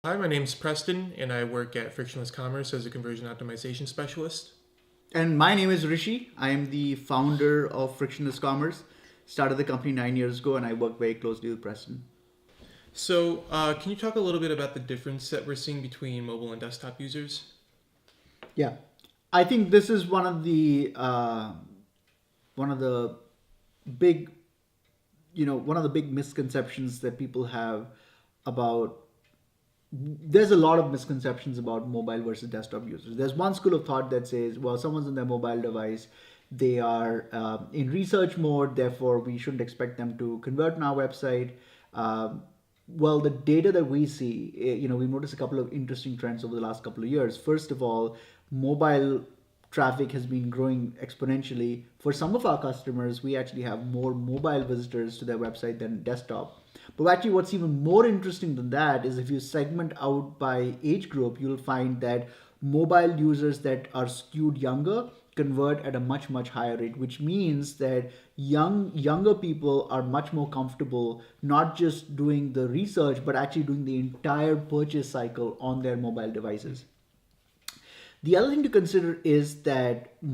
Hi, my name's Preston, and I work at Frictionless Commerce as a conversion optimization specialist. And my name is Rishi. I am the founder of Frictionless Commerce. Started the company 9 years ago, and I work very closely with Preston. Can you talk a little bit about the difference that we're seeing between mobile and desktop users? Yeah, I think this is one of the big, one of the big misconceptions that people have about. There's a lot of misconceptions about mobile versus desktop users. There's one school of thought that says, well, someone's on their mobile device, they are in research mode, therefore we shouldn't expect them to convert on our website. Um, well, the data that we see, we noticed a couple of interesting trends over the last couple of years. First of all, mobile traffic has been growing exponentially. For some of our customers, we actually have more mobile visitors to their website than desktop. But actually, what's even more interesting than that is if you segment out by age group, you'll find that mobile users that are skewed younger convert at a much higher rate, which means that younger people are much more comfortable not just doing the research but actually doing the entire purchase cycle on their mobile devices. The other thing to consider is that the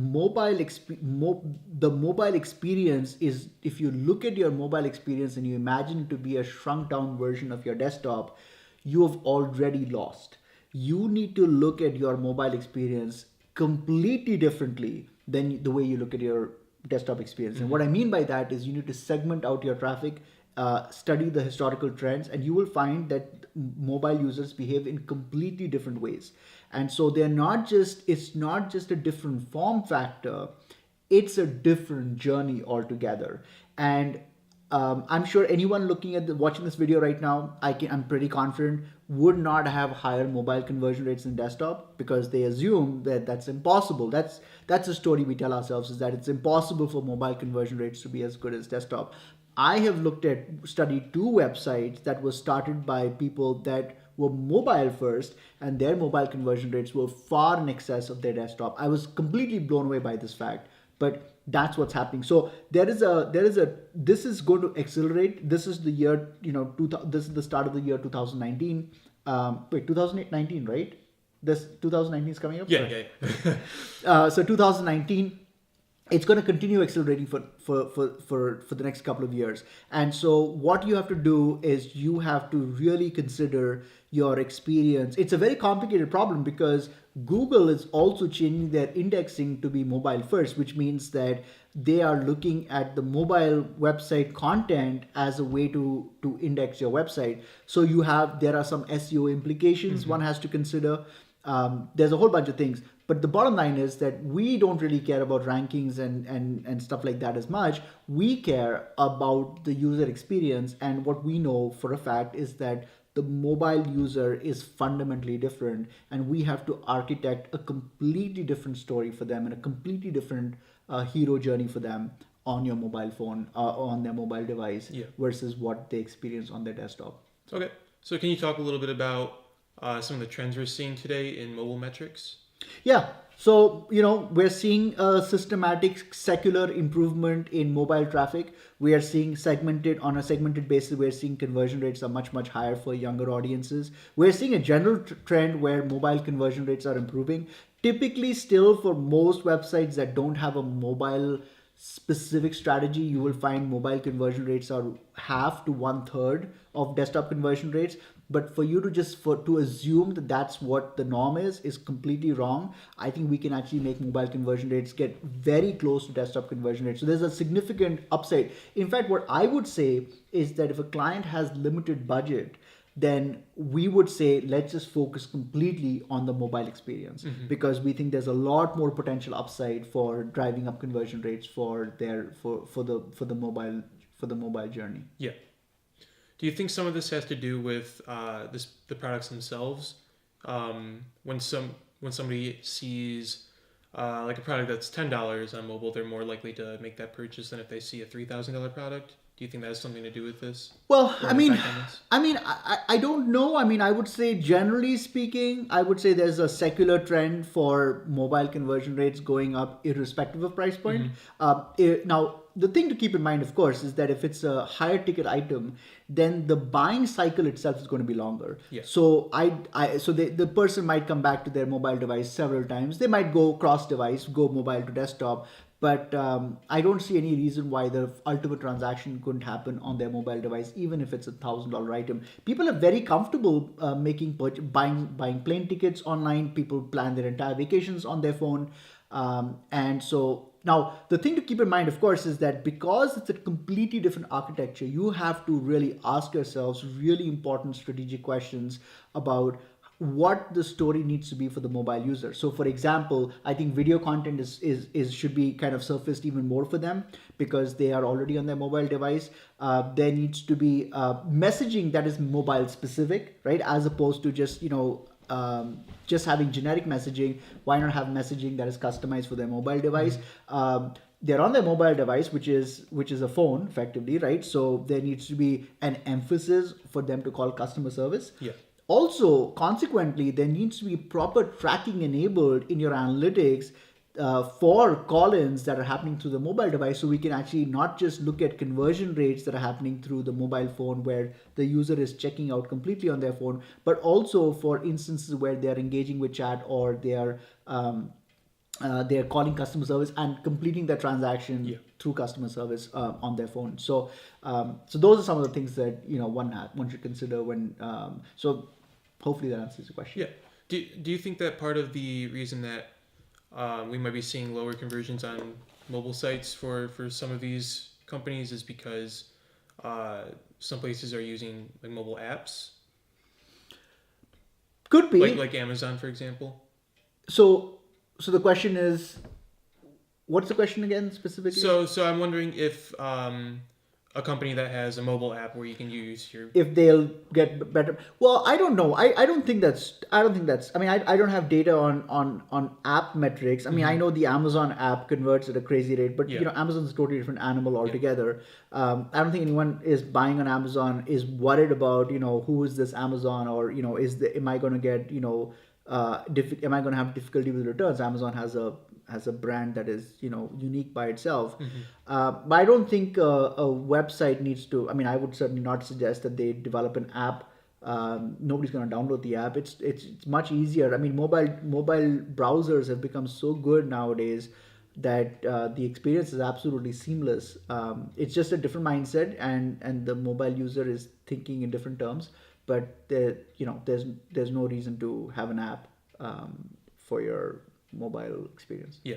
mobile experience is, if you look at your mobile experience and you imagine it to be a shrunk down version of your desktop, you have already lost. You need to look at your mobile experience completely differently than the way you look at your desktop experience. And what I mean by that is you need to segment out your traffic, study the historical trends, and you will find that mobile users behave in completely different ways. And so it's not just a different form factor, it's a different journey altogether. And I'm sure anyone watching this video right now, I'm pretty confident would not have higher mobile conversion rates than desktop because they assume that that's impossible. That's a story we tell ourselves, is that it's impossible for mobile conversion rates to be as good as desktop. I have studied two websites that were started by people that were mobile first, and their mobile conversion rates were far in excess of their desktop. I was completely blown away by this fact, but that's what's happening. So this is going to accelerate. This is the year, this is the start of the year 2019. 2019, right? This 2019 is coming up. Yeah, Sorry. yeah. So 2019, it's going to continue accelerating for the next couple of years. And so what you have to do is you have to really consider your experience. It's a very complicated problem because Google is also changing their indexing to be mobile first, which means that they are looking at the mobile website content as a way to index your website. So there are some SEO implications one has to consider. There's a whole bunch of things, but the bottom line is that we don't really care about rankings and stuff like that as much. We care about the user experience, and what we know for a fact is that the mobile user is fundamentally different, and we have to architect a completely different story for them and a completely different hero journey for them on your mobile phone, on their mobile device, Yeah. versus what they experience on their desktop. Okay. So, can you talk a little bit about some of the trends we're seeing today in mobile metrics? Yeah. So, we're seeing a systematic secular improvement in mobile traffic. We are seeing on a segmented basis, we're seeing conversion rates are much higher for younger audiences. We're seeing a general trend where mobile conversion rates are improving. Typically, still for most websites that don't have a mobile specific strategy, you will find mobile conversion rates are half to one third of desktop conversion rates. But for you to assume that that's what the norm is completely wrong. I think we can actually make mobile conversion rates get very close to desktop conversion rates. So there's a significant upside. In fact, what I would say is that if a client has limited budget, then we would say let's just focus completely on the mobile experience, because we think there's a lot more potential upside for driving up conversion rates for the mobile journey. Yeah. Do you think some of this has to do with the products themselves? When somebody sees like a product that's $10 on mobile, they're more likely to make that purchase than if they see a $3,000 product. Do you think that has something to do with this? Well, Or an effect on this? I don't know. I mean, I would say generally speaking, I would say there's a secular trend for mobile conversion rates going up irrespective of price point. Now, the thing to keep in mind, of course, is that if it's a higher ticket item, then the buying cycle itself is going to be longer. Yeah. So so the person might come back to their mobile device several times. They might go cross device, go mobile to desktop, but I don't see any reason why the ultimate transaction couldn't happen on their mobile device, even if it's $1,000 item. People are very comfortable buying plane tickets online. People plan their entire vacations on their phone, and so now the thing to keep in mind, of course, is that because it's a completely different architecture, you have to really ask yourselves really important strategic questions about what the story needs to be for the mobile user. So for example, I think video content is should be kind of surfaced even more for them because they are already on their mobile device. There needs to be messaging that is mobile specific, right? As opposed to just, just having generic messaging. Why not have messaging that is customized for their mobile device? They're on their mobile device, which is a phone effectively, right? So there needs to be an emphasis for them to call customer service. Yeah. Also, consequently, there needs to be proper tracking enabled in your analytics for call-ins that are happening through the mobile device, so we can actually not just look at conversion rates that are happening through the mobile phone where the user is checking out completely on their phone, but also for instances where they are engaging with chat or they are calling customer service and completing their transaction through customer service on their phone. So, so those are some of the things that one should consider when. So, hopefully that answers the question. Yeah. Do you think that part of the reason that we might be seeing lower conversions on mobile sites for some of these companies is because some places are using like mobile apps? Could be. Like Amazon, for example. So the question is, what's the question again specifically? So I'm wondering if a company that has a mobile app where you can use your if they'll get better. Well, I don't know. I don't think that's. I mean, I don't have data on app metrics. I mean, I know the Amazon app converts at a crazy rate, but Amazon's a totally different animal altogether. I don't think anyone is buying on Amazon is worried about who is this Amazon, or am I going to get am I going to have difficulty with returns? Amazon has a brand that is unique by itself. But I don't think a website needs to. I mean, I would certainly not suggest that they develop an app. Nobody's going to download the app. It's much easier. I mean, mobile browsers have become so good nowadays that the experience is absolutely seamless. It's just a different mindset, and the mobile user is thinking in different terms. But there's no reason to have an app for your mobile experience. Yeah.